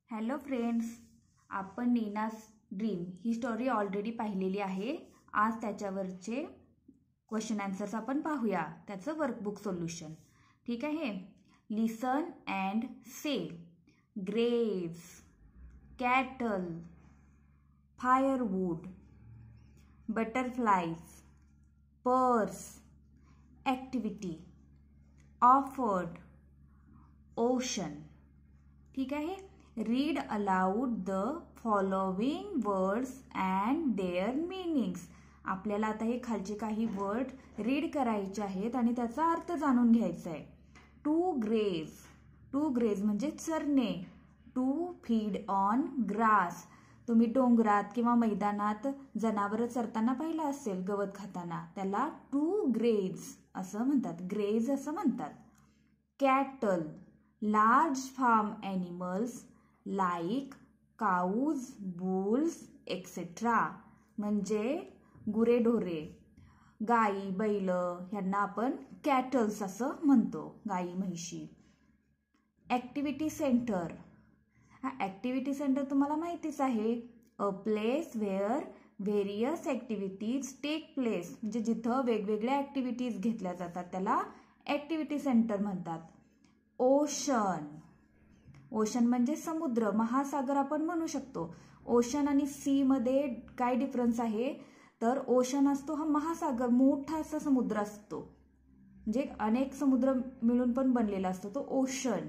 Hello friends, आपण Nina's dream ही story already पाहिलेली आहे. आज त्याच्यावरचे क्वेश्चन आन्सर्स आपण पाहूया, त्याचं वर्कबुक सोल्युशन. ठीक आहे. Listen and say. Graves, cattle, firewood, butterflies, purse, activity, offered, ocean. ठीक आहे. Read aloud the following words and their meanings. आपल्याला आता हे खालचे काही वर्ड रीड करायचे आहेत आणि त्याचा अर्थ जाणून घ्यायचा आहे. टू ग्रेज म्हणजे चरणे. To feed on grass. तुम्ही डोंगरात किंवा मैदानात जनावरं चरताना पाहिलं असेल, गवत खाताना, त्याला टू ग्रेज असं म्हणतात. ग्रेज असं म्हणतात. Cattle, large farm animals like cows, bulls etcetera. म्हणजे गुरेढोरे, गाई, बैल ह्यांना आपण कॅटल्स असं म्हणतो, गाई म्हैशी. Activity centre. हा ॲक्टिव्हिटी सेंटर तुम्हाला माहितीच आहे. A place where various activities take place. म्हणजे जिथं वेगवेगळ्या ॲक्टिव्हिटीज घेतल्या जातात त्याला ॲक्टिव्हिटी सेंटर म्हणतात. ओशन म्हणजे समुद्र, महासागर आपण म्हणू शकतो. ओशन आणि सी मध्ये काय डिफरन्स आहे तर ओशन असतो हा महासागर, मोठा असा समुद्र असतो, म्हणजे अनेक समुद्र मिळून पण बनलेला असतो तो ओशन.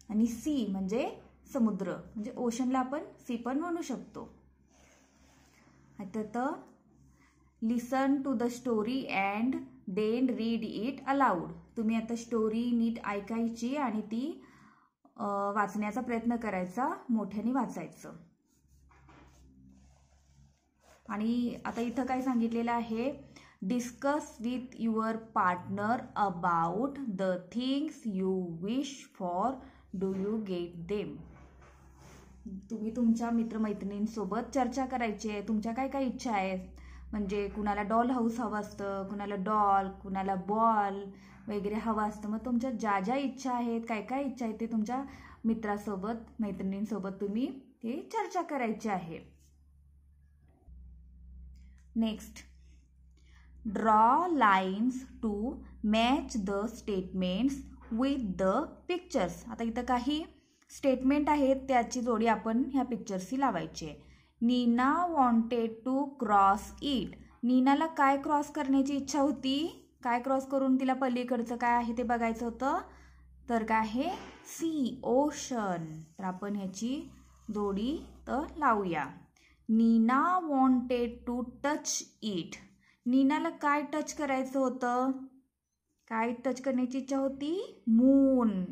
आणि सी म्हणजे समुद्र, म्हणजे ओशनला आपण सी पण म्हणू शकतो. आता listen to the story and then read it aloud. तुम्ही आता स्टोरी नीट ऐकायची आणि ती वाचण्याचा प्रयत्न करायचा, मोठ्याने वाचायचं. आणि आता इथं काय सांगितलेलं आहे, discuss with your partner about the things you wish for. Do you get them. तुम्ही तुमच्या मित्रमैत्रिणींसोबत चर्चा करायची आहे, तुमच्या काय काय इच्छा आहेत. म्हणजे कुणाला डॉल हाऊस हवं असतं, कुणाला डॉल, कुणाला बॉल वगैरे हवं असतं. मग तुमच्या ज्या ज्या इच्छा आहेत, काय काय इच्छा आहेत ते तुमच्या मित्रासोबत, मैत्रिणींसोबत तुम्ही ते चर्चा करायची आहे. Next, draw lines to match the statements with the pictures. आता इथं काही स्टेटमेंट आहेत, त्याची जोडी आपण ह्या पिक्चर्सशी लावायची आहे. Nina wanted to cross it. नीनाला काय क्रॉस करण्याची इच्छा होती, काय क्रॉस करून तिला पलीकडचं काय आहे ते बघायचं होतं, तर काय आहे, सी, ओशन. तर आपण ह्याची जोडी तर लावूया. Nina wanted to touch it. नीनाला काय टच करायचं होतं, काय टच करण्याची इच्छा होती, मून,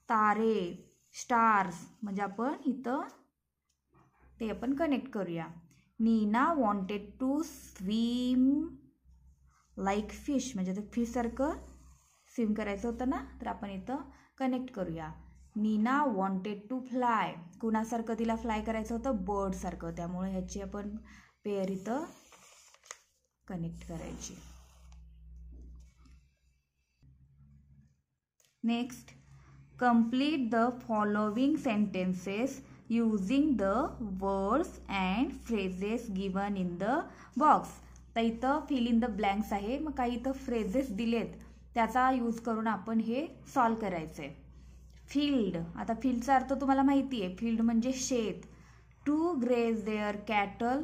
तारे, स्टार्स. म्हणजे आपण इथं ते आपण कनेक्ट करूया. Neena wanted to swim like fish. म्हणजे ते फिश सारखं स्विम करायचं होतं ना, तर आपण इथं कनेक्ट करूया. Neena wanted to fly. कुणासारखं तिला फ्लाय करायचं होतं, बर्ड सारखं. त्यामुळे ह्याची आपण पेअर इथं कनेक्ट करायची. Next, complete the following sentences using the words and phrases given in the box. तर इथं फिल इन द ब्लँक्स आहे. मग काही इथं फ्रेजेस दिलेत, त्याचा यूज करून आपण हे सॉल्व करायचं आहे. फील्ड. आता फील्डचा अर्थ तुम्हाला माहिती आहे, फील्ड म्हणजे शेत. To graze their cattle.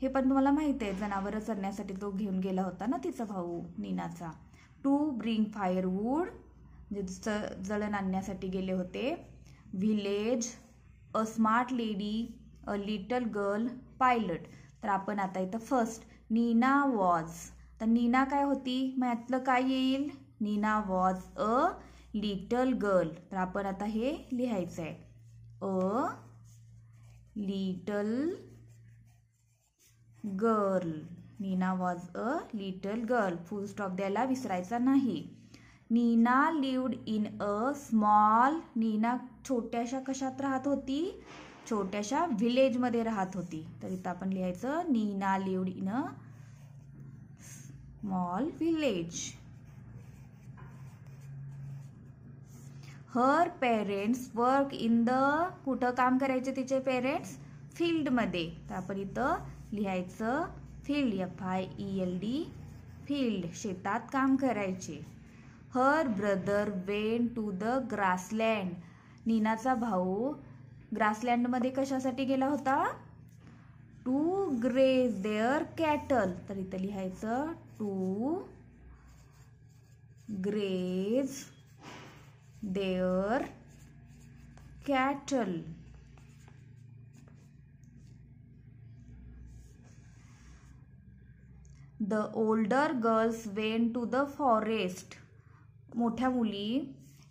हे पण तुम्हाला माहिती आहे, जनावरं चरण्यासाठी तो घेऊन गेला होता ना तिचा भाऊ नीनाचा. टू ब्रिंग फायरवूड म्हणजे जळण आणण्यासाठी गेले होते. Village, a smart lady, a little girl, pilot. तर आपण आता इथं फर्स्ट नीना वॉज. तर नीना काय होती, मग यातलं काय येईल, Nina was a little girl. तर आपण आता हे लिहायचं आहे, a little girl. Nina was a little girl. Full stop द्यायला विसरायचा नाही. Nina lived in a small. Nina छोट्याशा कशात राहत होती, छोट्याशा व्हिलेजमध्ये राहत होती. तर इथं आपण लिहायचं, Nina lived in a small village. Her parents work in the, कुठं काम करायचे तिचे पेरेंट्स? फील्डमध्ये. तर आपण इथं लिहायचं फील्ड, FIELD, फील्ड, शेतात काम करायचे. Her brother went to the grassland, नीनाचा भाऊ ग्रासलँडमध्ये कशासाठी गेला होता? To graze their cattle. तर इथं लिहायचं to graze their cattle. The older girls went to the forest, मोठ्या मुली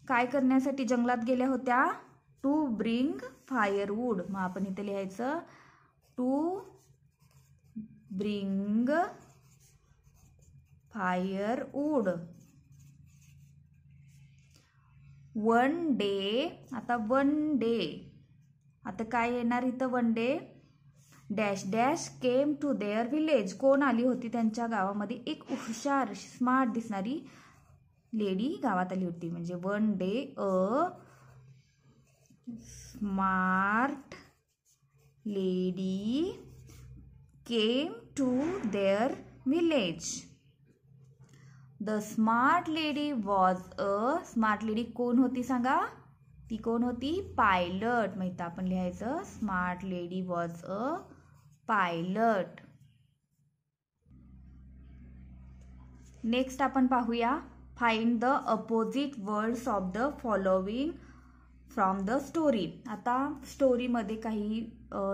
काय करण्यासाठी जंगलात गेल्या होत्या? To bring firewood. मग आपण इथे लिहायचं to bring firewood. One day, आता वन डे, आता काय येणार इथं? One day dash dash came to their village, कोण आली होती त्यांच्या गावामध्ये? एक हुशार स्मार्ट दिसणारी लेडी गावात आली होती. म्हणजे one day a smart lady came to their village. The smart lady was a, smart lady कोण होती सांगा? ती कोण होती? पायलट. माहिती आपण लिहायचं smart lady was a pilot. Next आपण पाहूया find the opposite words of the following from the story. आता स्टोरीमध्ये काही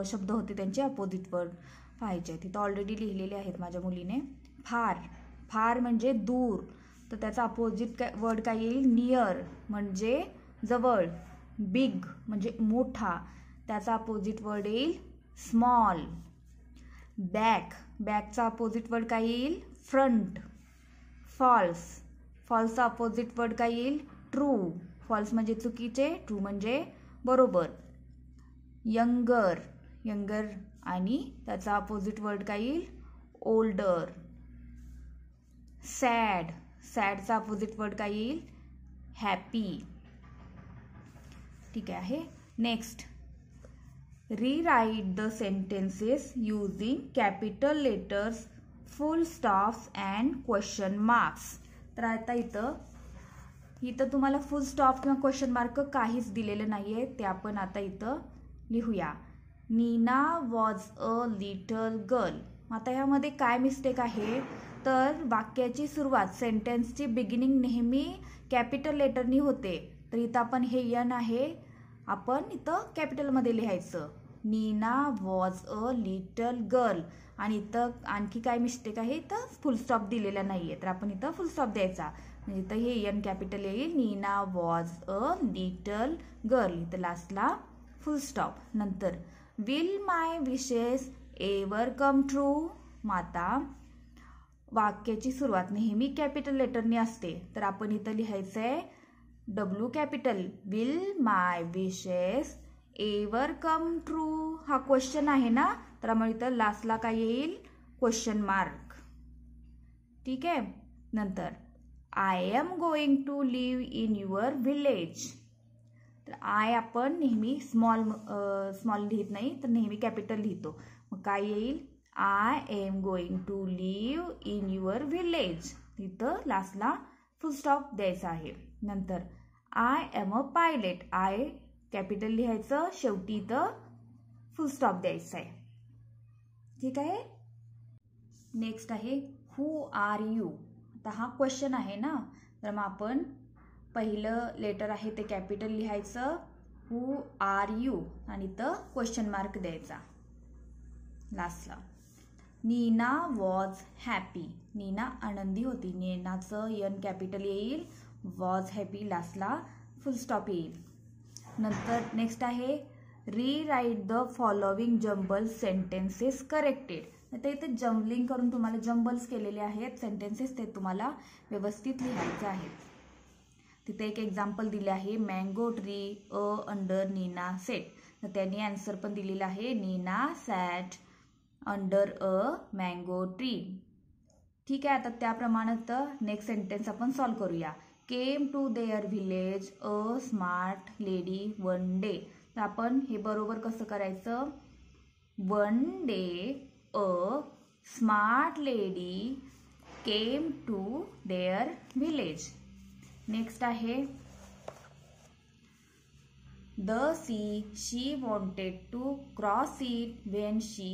शब्द होते त्यांचे अपोजिट वर्ड पाहायचे. तिथं ऑलरेडी लिहिलेले आहेत माझ्या मुलीने. फार, फार म्हणजे दूर, तर त्याचा अपोजिट वर्ड काय येईल? नियर म्हणजे जवळ. बिग म्हणजे मोठा, त्याचा अपोजिट वर्ड येईल स्मॉल. बॅक, बॅकचा अपोजिट वर्ड काय येईल? फ्रंट. फॉल्स, फॉल्सचा अपोजिट वर्ड काय येईल? ट्रू. फॉल्स म्हणजे चुकीचे, ट्रू म्हणजे बरोबर. यंगर, यंगर आणि त्याचा अपोजिट वर्ड काय येईल? ओल्डर. सॅड, सॅडचा अपोजिट वर्ड काय येईल? हॅपी. ठीक आहे. Next, rewrite the sentences using capital letters, full stops and question marks. तर आता इथं तुम्हाला फुल स्टॉप किंवा क्वेश्चन मार्क काहीच दिलेलं नाहीये, ते आपण आता इथं लिहूया. Nina was a little girl. आता ह्यामध्ये काय मिस्टेक आहे? तर वाक्याची सुरुवात, सेंटेन्सची बिगिनिंग नेहमी कॅपिटल लेटरनी होते. तर इथं आपण हे यन आहे, आपण इथं कॅपिटलमध्ये लिहायचं. Nina was a little girl. आणि इथं आणखी काय मिस्टेक आहे? इथं फुल स्टॉप दिलेला नाहीये, तर आपण इथं फुल स्टॉप द्यायचा. म्हणजे इथं हे यन कॅपिटल येईल. Nina was a little girl, इथं लास्टला फुल स्टॉप. नंतर will my wishes ever come true. माता वाक्याची सुरुवात नेहमी कॅपिटल लेटरनी असते, तर आपण इथं लिहायचंय W capital. Will my wishes ever come true. हा क्वेश्चन आहे ना, तर मग इथं लास्टला काय येईल? Question mark. ठीक आहे. नंतर I am going to leave in your village. तर आय आपण नेहमी स्मॉल लिहित नाही, तर नेहमी कॅपिटल लिहितो. मग काय येईल? I am going to leave in your village. इथं लास्टला फुल स्टॉप द्यायचा आहे. नंतर I am a pilot. I capital लिहायचं, शेवटी इथं फुल स्टॉप द्यायचा आहे. ठीक आहे. नेक्स्ट आहे हु आर यू. आता हा क्वेश्चन आहे ना, तर मग आपण पहिलं लेटर आहे ते कॅपिटल लिहायचं, हु आर यू, आणि इथं क्वेश्चन मार्क द्यायचा लास्टला. Neena was happy. नीना आनंदी होती. नीनाचं यन कॅपिटल येईल. वॉज हॅपी लास्टला फुल स्टॉप येईल. नंतर नेक्स्ट आहे rewrite the following jumble sentences corrected. आता इथे जम्बलिंग करून तुम्हाला जम्बल्स केलेले आहेत सेंटेन्सेस, ते तुम्हाला व्यवस्थित लिहायचे आहेत. तिथे एक एक्झाम्पल दिले आहे, mango tree a under Nina set. तर त्यांनी आन्सर पण दिलेला आहे, Nina sat under a mango tree. ठीक आहे. आता त्याप्रमाणे नेक्स्ट सेंटेन्स आपण सॉल्व करूया. Came to their village a smart lady one day. तर आपण हे बरोबर कसं करायचं? One day a smart lady came to their village. Next आहे the sea she wanted to cross it when she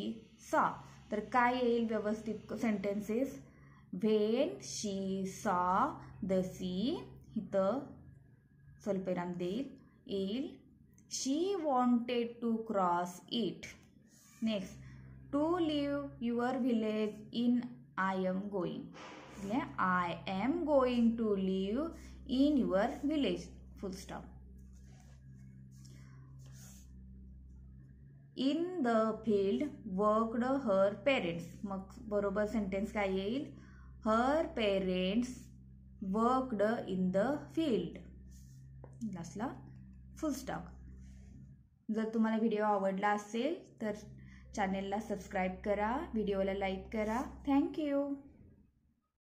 saw. तर काय येईल व्यवस्थित सेंटेन्सेस? व्हेन शी सॉ द सी, इथं स्वल्पविराम येईल. She wanted to cross it. Next, to leave your village in I am going. I am going to leave in your village. Full stop. In the field worked her parents. मग बरोबर sentence काय येईल? Her parents worked in the field. लास्टला full stop. जर तुम्हाला video आवडला असेल तर चॅनेलला सबस्क्राईब करा, व्हिडिओला लाईक करा. थँक्यू.